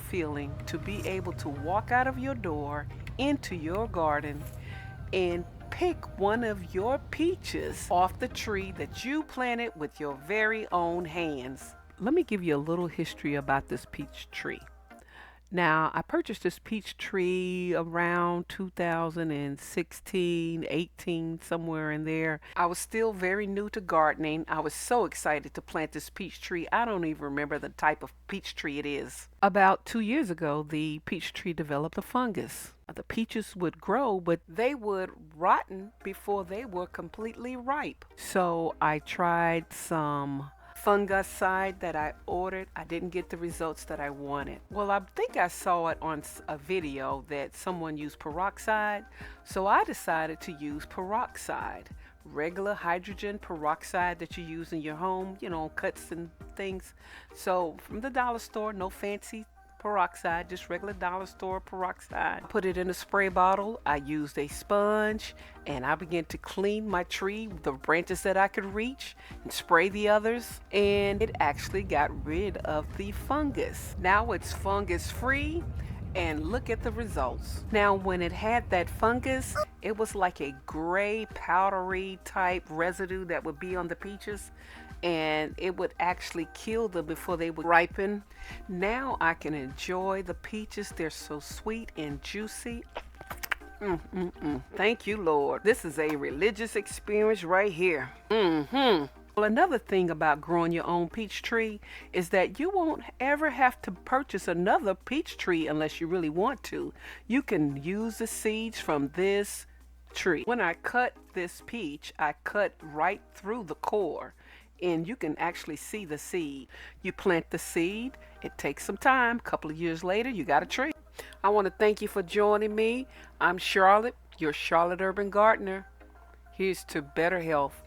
feeling to be able to walk out of your door into your garden and pick one of your peaches off the tree that you planted with your very own hands? Let me give you a little history about this peach tree. Now, I purchased this peach tree around 2016, 18, somewhere in there. I was still very new to gardening. I was so excited to plant this peach tree. I don't even remember the type of peach tree it is. About 2 years ago, the peach tree developed a fungus. The peaches would grow, but they would rotten before they were completely ripe. So I tried some fungicide that I ordered. I didn't get the results that I wanted. Well, I think I saw it on a video that someone used peroxide, so I decided to use peroxide, regular hydrogen peroxide that you use in your home, cuts and things. So from the dollar store, no fancy peroxide, just regular dollar store peroxide. Put it in a spray bottle. I used a sponge and I began to clean my tree, the branches that I could reach, and spray the others, and it actually got rid of the fungus. Now it's fungus free, and look at the results. Now when it had that fungus, it was like a gray powdery type residue that would be on the peaches, and it would actually kill them before they would ripen. Now I can enjoy the peaches. They're so sweet and juicy. Thank you, Lord. This is a religious experience right here. Well, another thing about growing your own peach tree is that you won't ever have to purchase another peach tree unless you really want to. You can use the seeds from this tree. When I cut this peach, I cut right through the core, and you can actually see the seed. You plant the seed, it takes some time. A couple of years later, you got a tree. I want to thank you for joining me. I'm Charlotte, your Charlotte Urban Gardener. Here's to better health.